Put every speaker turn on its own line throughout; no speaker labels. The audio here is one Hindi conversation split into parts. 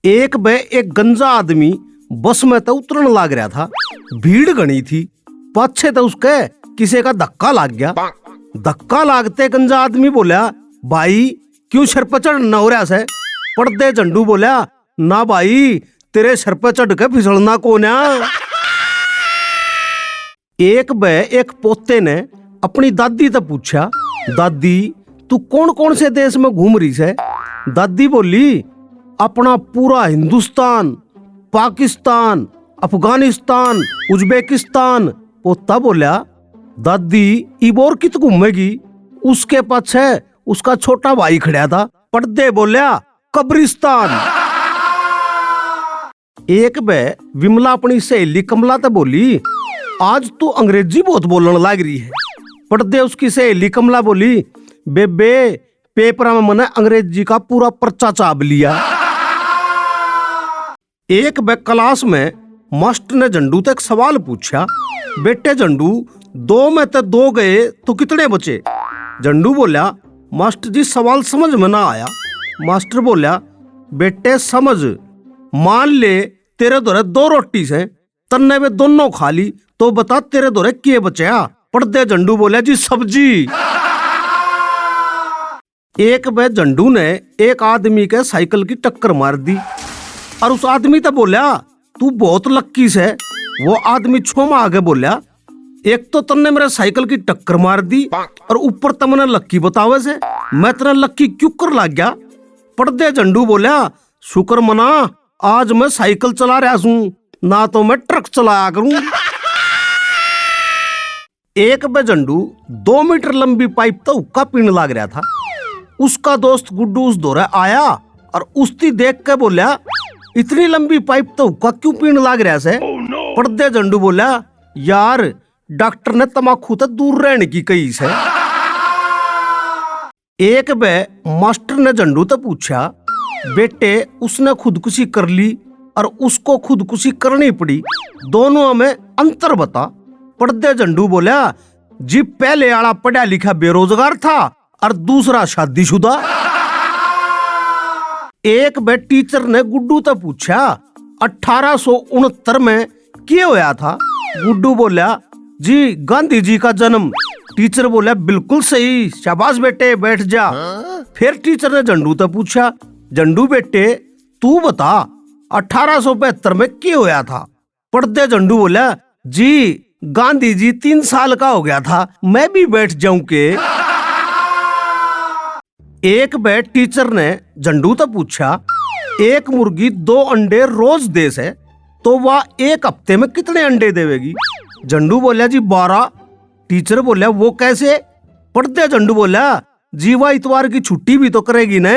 एक बे एक गंजा आदमी बस में तो उतरने लग रहा था। भीड़ घनी थी। पाछे तो उसके किसी का धक्का लग गया। धक्का लागते गंजा आदमी बोला, भाई क्यों सर पर चढ़ना हो रहा से? पड़दे झंडू बोला, ना भाई तेरे सर पर चढ़ के फिसलना कौन है। एक बे एक पोते ने अपनी दादी से पूछा, दादी तू कौन कौन से देश में घूम रही है? दादी बोली, अपना पूरा हिंदुस्तान, पाकिस्तान, अफगानिस्तान, उज्बेकिस्तान। पोता बोला, दादी इब और कित घूमेगी? उसके पाछे उसका छोटा भाई खड़ा था। पर्दे बोला, कब्रिस्तान। एक बे विमला अपनी सहेली कमला तो बोली, आज तू अंग्रेजी बहुत बोलने लग रही है। पर्दे उसकी सहेली कमला बोली, बेबे पेपर में मैंने अंग्रेजी का पूरा पर्चा चाप लिया। एक बे क्लास में मास्टर ने झंडू तक सवाल पूछा, बेटे झंडू 2 में तो 2 गए तो कितने बचे? झंडू बोला, मास्टर जी सवाल समझ में ना आया। मास्टर बोला, बेटे समझ, मान ले तेरे दोरे 2 रोटी से, तन्ने वे दोनों खा ली, तो बता तेरे दोरे क्या बचा? पर्दे झंडू बोला, जी सब्जी। एक बे झंडू ने एक आदमी के साइकिल की टक्कर मार दी और उस आदमी तो बोला, तू बहुत लक्की से। वो आदमी छोमा आगे बोला, एक तो तन्ने मेरे साइकिल की टक्कर मार दी और ऊपर तमने लक्की बतावे से मैं तेरा लक्की क्यों कर लग गया? पर्दे झंडू बोला, शुक्र मना आज मैं साइकिल चला रहा हूं, ना तो मैं ट्रक चलाया करूं। एक बे झंडू 2 मीटर लंबी पाइप तो हुक्का पीने लग रहा था। उसका दोस्त गुड्डू उस दौरे आया और उसकी देख के बोला, इतनी लंबी पाइप तो हुक्का क्यों पीने लग रहा है? पर्दे झंडू बोला, यार डॉक्टर ने तमाकू तो दूर रहने की कही से। एक बे मास्टर ने झंडू तो पूछा, बेटे उसने खुदकुशी कर ली और उसको खुदकुशी करनी पड़ी, दोनों में अंतर बता। पर्दे झंडू बोला, जी पहले वाला पढ़ा लिखा बेरोजगार था और दूसरा शादीशुदा। एक बे टीचर ने गुड्डू तो पूछा, 1869 में क्या होया था? गुड्डू बोला, जी गांधी जी का जन्म। टीचर बोला, बिल्कुल सही, शाबाश बेटे बैठ जा। फिर टीचर ने झंडू तो पूछा, झंडू बेटे तू बता 1872 में क्या होया था? पर्दे झंडू बोला, जी गांधी जी 3 साल का हो गया था, मैं भी बैठ जाऊं के। एक बे टीचर ने झंडू तो पूछा, एक मुर्गी 2 अंडे रोज दे से तो वह 1 हफ्ते में कितने अंडे देवेगी? झंडू बोला, जी 12। टीचर बोला, वो कैसे? पर्दे झंडू बोला, जीवा इतवार की छुट्टी भी तो करेगी न।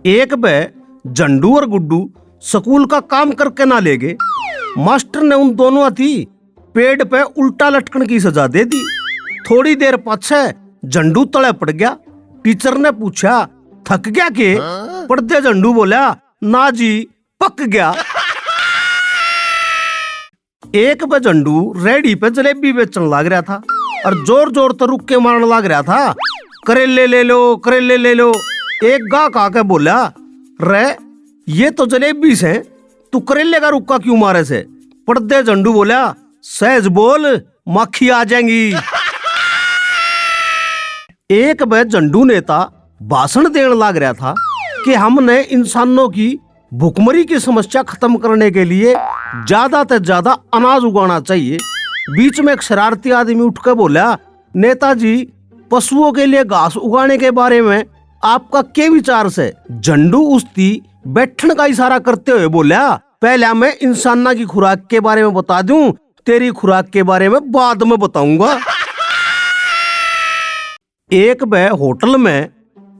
एक बे झंडू और गुड्डू स्कूल का काम करके ना ले गए। मास्टर ने उन दोनों थी पेड़ पे उल्टा लटकन की सजा दे दी। थोड़ी देर पाछे झंडू तले पड़ गया। टीचर ने पूछा, थक गया के? पर्दे झंडू बोला, ना जी पक गया। एक बे झंडू रेडी पे जलेबी बेचने लग रहा था और जोर जोर तो रुक के मारने लग रहा था, करेले ले लो, करेले ले लो। एक गाहक आके बोला, रे ये तो जलेबी से, तू करेले का रुक्का क्यों मारे से? पर्दे झंडू बोला, सहज बोल माखी आ जाएंगी। एक बे झंडू नेता भाषण देने लग रहा था कि हमने इंसानों की भूखमरी की समस्या खत्म करने के लिए ज्यादा से ज्यादा अनाज उगाना चाहिए। बीच में एक शरारती आदमी उठकर बोला, नेताजी पशुओं के लिए घास उगाने के बारे में आपका क्या विचार से? झंडू उसकी बैठन का इशारा करते हुए बोला, पहले मैं इंसाना की खुराक के बारे में बता दूं, तेरी खुराक के बारे में बाद में बताऊंगा। एक बे होटल में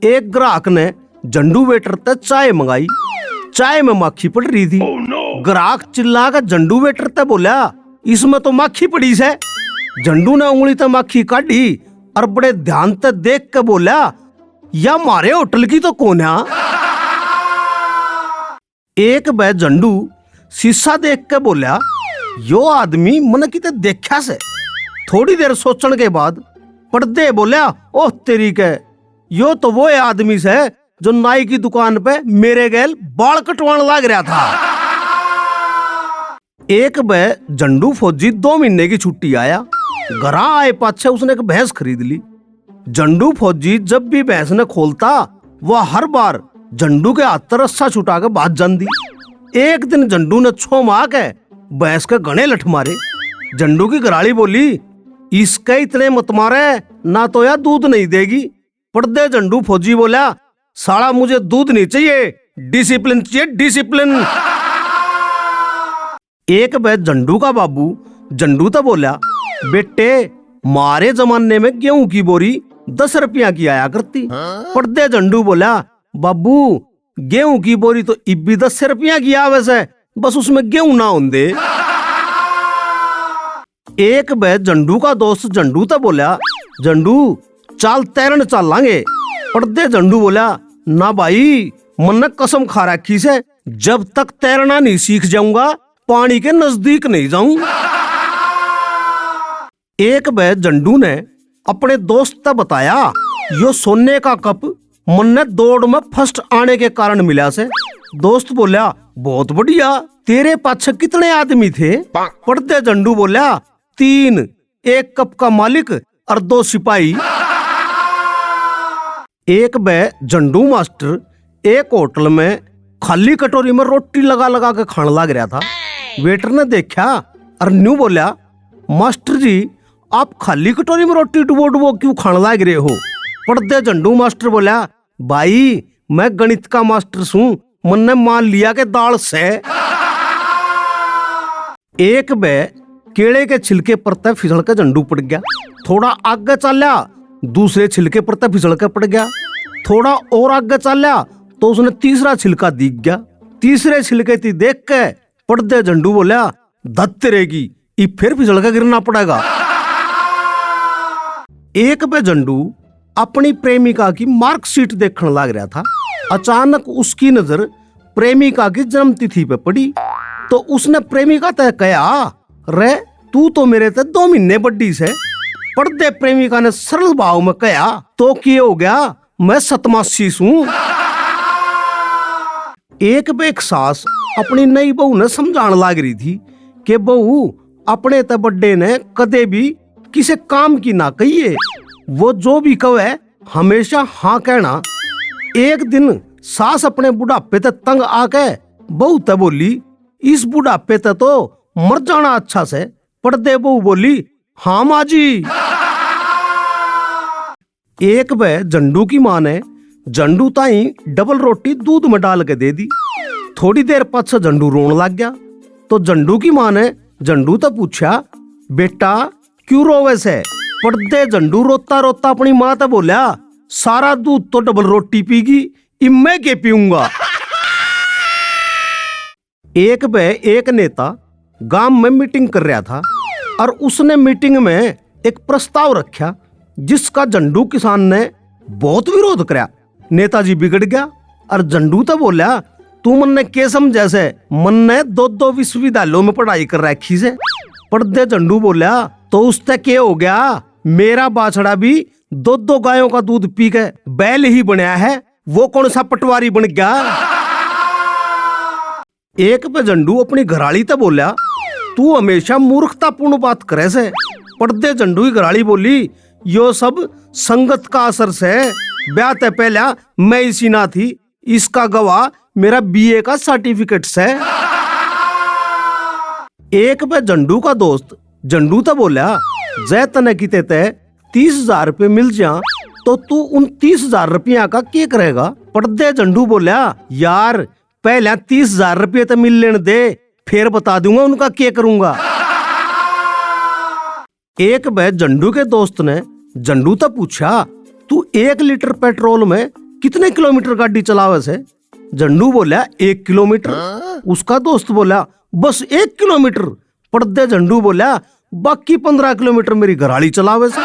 एक ग्राहक ने झंडू वेटर से चाय मंगाई। चाय में माखी पड़ रही थी। ग्राहक चिल्ला कर झंडू वेटर से बोला, इसमें तो माखी पड़ी है। झंडू ने उंगली से माखी काटी और बड़े ध्यान से देख के बोला, या हमारे होटल की तो कौन है? एक बे झंडू शीशा देख के बोला, यो आदमी मन की तो देखा से। थोड़ी देर सोचने के बाद पर्दे बोला, ओह तेरी के, यो तो वो आदमी से जो नाई की दुकान पे मेरे गैल बाल कटवाने लग रहा था। एक बे झंडू फौजी 2 महीने की छुट्टी आया। घर आए पाछे उसने एक भैंस खरीद ली। झंडू फौजी जब भी भैंस ने खोलता वह हर बार झंडू के हाथ रस्सा छुटा के भाग जाती। एक दिन झंडू ने छो मार के भैंस के घने लठ मारे। झंडू की घराली बोली, इसके इतने मत मारे ना तो यार दूध नहीं देगी। पर्दे झंडू फौजी बोला, साला मुझे दूध नहीं चाहिए, डिसिप्लिन चाहिए, डिसिप्लिन। एक बार झंडू का बाबू झंडू तो बोला, बेटे मारे जमाने में गेहूं की बोरी 10 रुपया की आया करती। पर्दे झंडू बोला, बाबू गेहूं की बोरी तो इब भी 10 रुपया की आवे से, बस उसमें गेहूं ना होंदे। एक बार झंडू का दोस्त झंडू तो बोला, झंडू चाल तैरन चल लांगे। पर्दे झंडू बोला, ना भाई मन कसम खा रखी से जब तक तैरना नहीं सीख जाऊंगा पानी के नजदीक नहीं जाऊं। एक बार झंडू ने अपने दोस्त से बताया, यो सोने का कप मन दौड़ में फर्स्ट आने के कारण मिला से। दोस्त बोला, बहुत बढ़िया, तेरे पाछे कितने आदमी थे? पर्दे झंडू बोला, 3, 1 कप का मालिक और 2 सिपाही। एक बार झंडू मास्टर एक होटल में खाली कटोरी में रोटी लगा लगा के खाने लग रहा था। वेटर ने देखा और न्यू बोला, मास्टर जी आप खाली कटोरी में रोटी डुबो डुबो क्यों खाने लग रहे हो? पर्दे झंडू मास्टर बोला, भाई मैं गणित का मास्टर हूं, मन ने मान लिया के दाल से। एक बे केले के छिलके पर तय फिसल के झंडू पड़ गया। थोड़ा आगे चला दूसरे छिलके पर तय फिसल के पड़ गया। थोड़ा और आगे चला तो उसने तीसरा छिलका दिख गया। तीसरे छिलके ती देख के पर्दे झंडू बोला, धत्ते रहेगी, ये फिर फिसल के गिरना पड़ेगा। एक बे झंडू अपनी प्रेमिका की मार्कशीट देखने लग रहा था। अचानक उसकी नजर प्रेमिका की जन्मतिथि पे पड़ी तो उसने प्रेमिका तय कहा, रे तू तो मेरे ते 2 महीने बड्डी से। पर्दे प्रेमिका ने सरल भाव में कहा, तो क्या हो गया, मैं 87 हूं। एक बेक सास अपनी नई बहू ने समझाने लग रही थी कि बहू अपने ते बड्डे ने कदे भी किसी काम की ना कहिए, वो जो भी कहे हमेशा हाँ कहना। एक दिन सास अपने बुढ़ापे ते तंग आके बहू ते बोली, इस बुढ़ापे ते तो मर जाना अच्छा से। पर्दे बहू बोली, हाँ माँ जी। एक बार झंडू की माँ ने झंडू ताई डबल रोटी दूध में डाल के दे दी। थोड़ी देर पाछे झंडू रोने लग गया तो झंडू की माँ ने झंडू तो पूछा, बेटा क्यों रोवे से? पर्दे झंडू रोता रोता अपनी माँ तो बोला, सारा दूध तो डबल रोटी पीगी, इम्मे के पीऊंगा। एक बार एक नेता गांव में मीटिंग कर रहा था और उसने मीटिंग में एक प्रस्ताव रखा जिसका झंडू किसान ने बहुत विरोध कराया। नेताजी बिगड़ गया और झंडू तो बोला, तू मन ने के समझे से, मन ने 2 विश्वविद्यालयों में पढ़ाई कर रखी से। पर्दे झंडू बोला, तो उससे क्या हो गया, मेरा बाछड़ा भी 2 गायों का दूध पी के बैल ही बनया है, वो कौन सा पटवारी बन गया। एक पे झंडू अपनी घराली तो बोला, तू हमेशा मूर्खतापूर्ण बात करे से। पर्दे झंडू की घराली बोली, यो सब संगत का असर से, ब्याह ते पहला मैं इसी ना थी, इसका गवाह मेरा बीए का सर्टिफिकेट से। एक पे झंडू का दोस्त झंडू तो बोला, जय तने की ते 30,000 रुपये मिल जा तो तू उन 30,000 रुपया का क्या करेगा? पर्दे झंडू बोला, यार पहले 30,000 रुपये तो मिल लेने दे, फिर बता दूंगा उनका क्या करूंगा। एक बार झंडू के दोस्त ने झंडू तो पूछा, तू 1 लीटर पेट्रोल में कितने किलोमीटर गाड़ी चलावे से? झंडू बोला, 1 किलोमीटर। उसका दोस्त बोला, बस 1 किलोमीटर? पर्दे झंडू बोला, बाकी 15 किलोमीटर मेरी घराली चलावे से।